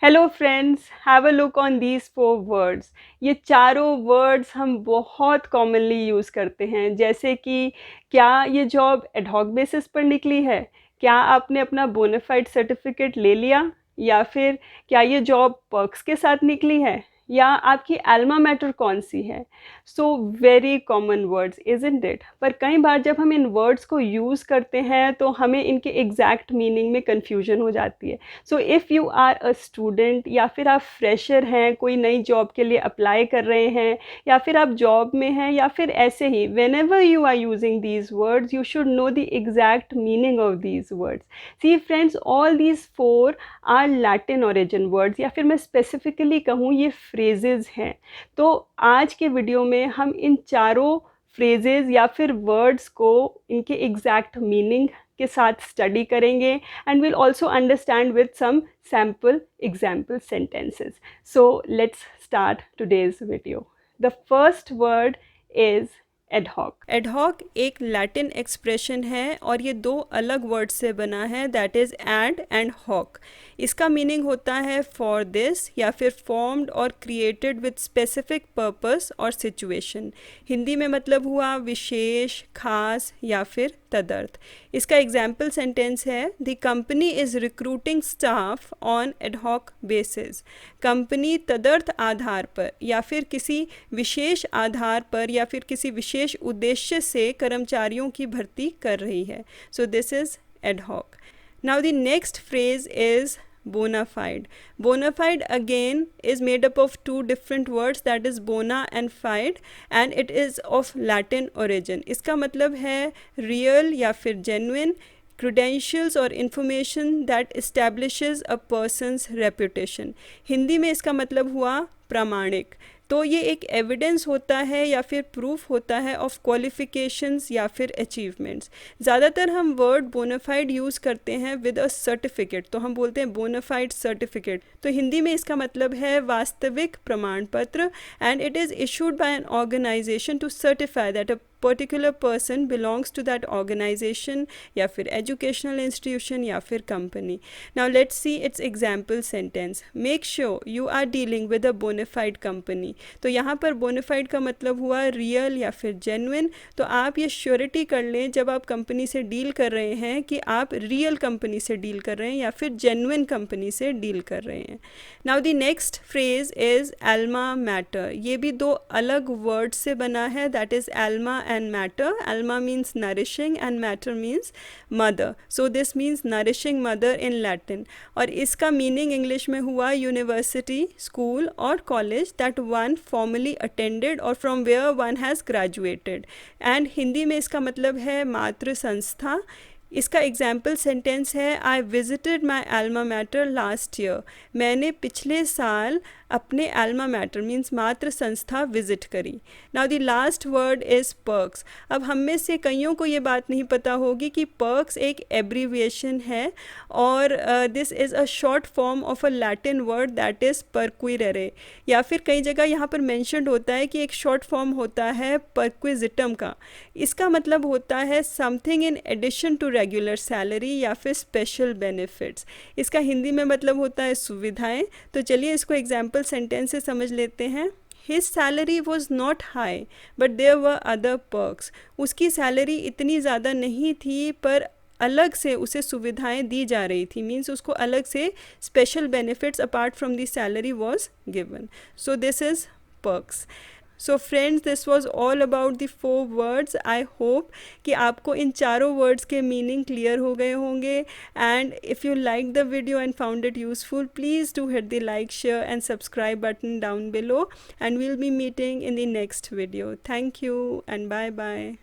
Hello friends, have a look on these 4 words. ये चारों words हम बहुत कॉमनली यूज़ करते हैं, जैसे कि क्या ये जॉब एड हॉक बेसिस पर निकली है? क्या आपने अपना बोनाफाइड सर्टिफिकेट ले लिया? या फिर क्या ये जॉब पर्क्स के साथ निकली है? या आपकी अल्मा मैटर कौन-सी है? So very common words isn't it? पर कई बार जब हम इन वर्ड्स को यूज़ करते हैं, तो हमें इनके एग्ज़ैक्ट मीनिंग में कन्फ्यूजन हो जाती है। So if you are a student या फिर आप फ्रेशर हैं, कोई नई जॉब के लिए अप्लाई कर रहे हैं या फिर आप जॉब में हैं या फिर ऐसे ही whenever you are using these words you should know the exact meaning of these words. See friends, all these 4 are Latin origin words, या फिर मैं स्पेसिफिकली कहूँ ये फ्रेजेस हैं। तो आज के वीडियो में हम इन चारों फ्रेजेस या फिर वर्ड्स को इनके एग्जैक्ट मीनिंग के साथ स्टडी करेंगे, and we'll also understand with some sample example sentences. So let's start today's video. The first word is ad hoc. ad hoc एक लैटिन एक्सप्रेशन है और ये दो अलग वर्ड से बना है, that is ad and hoc. इसका मीनिंग होता है फॉर दिस या फिर फॉर्म्ड और क्रिएटेड विद स्पेसिफिक पर्पस और सिचुएशन। हिंदी में मतलब हुआ विशेष, खास या फिर तदर्थ। इसका एग्जाम्पल सेंटेंस है the company is recruiting staff on ad hoc basis. Company तदर्थ आधार पर या फिर किसी विशेष आधार पर या फिर किसी विशेष उद्देश्य से कर्मचारियों की भर्ती कर रही है। So this is ad hoc. Now the next phrase is bona fide. Bona fide again is made up of two different words, that is bona and fide, and it is of Latin origin. इसका मतलब है real या फिर genuine credentials और information that establishes a person's reputation. Hindi में इसका मतलब हुआ प्रामाणिक। तो ये एक एविडेंस होता है या फिर प्रूफ होता है ऑफ क्वालिफिकेशंस या फिर अचीवमेंट्स। ज़्यादातर हम वर्ड बोनाफाइड यूज़ करते हैं विद अ सर्टिफिकेट, तो हम बोलते हैं बोनाफाइड सर्टिफिकेट। तो हिंदी में इसका मतलब है वास्तविक प्रमाण पत्र, and it is issued by an organisation to certify that a particular person belongs to that organisation या फिर एजुकेशनल इंस्टीट्यूशन या फिर company. Now let's see its example sentence. Make sure you are dealing with a bona fide company. तो यहाँ पर bonafide का मतलब हुआ रियल या फिर जेन्युइन। तो आप ये श्योरिटी कर लें जब आप कंपनी से डील कर रहे हैं कि आप रियल कंपनी से डील कर रहे हैं या फिर जेन्युइन कंपनी से डील कर रहे हैं। Now the next phrase is alma mater. ये भी दो अलग वर्ड से बना है, that is alma and matter. Alma means nourishing and matter means mother. So this means nourishing mother in Latin. और इसका meaning English में हुआ university, school और college that one formally attended or from where one has graduated. And Hindi में इसका मतलब है मातृ संस्था। इसका एग्जाम्पल सेंटेंस है I visited my Elma matter last year. मैंने पिछले साल अपने एल्मा मैटर मीन्स मातृ संस्था विजिट करी। Now the last word is perks. अब हम में से कईयों को ये बात नहीं पता होगी कि पर्क्स एक एब्रीविएशन है और this is a short form of a Latin word that is perquirere, या फिर कई जगह यहाँ पर मैंशनड होता है कि एक शॉर्ट फॉर्म होता है परक्विजिटम का। इसका मतलब होता है something in addition to regular salary या फिर स्पेशल बेनिफिट्स। इसका हिंदी में मतलब होता है सुविधाएं। तो चलिए इसको एग्जाम्पल सेंटेंस से समझ लेते हैं। His salary was not high, but there were other perks. उसकी सैलरी इतनी ज़्यादा नहीं थी पर अलग से उसे सुविधाएं दी जा रही थी, मीन्स उसको अलग से special benefits apart from the salary was given. So this is perks. So friends, this was all about the 4 words. I hope कि आपको इन चारों वर्ड्स के मीनिंग क्लियर हो गए होंगे। And if you like the video and found it useful, please do hit the like, share and subscribe button down below, and we'll be meeting in the next video. Thank you and bye bye.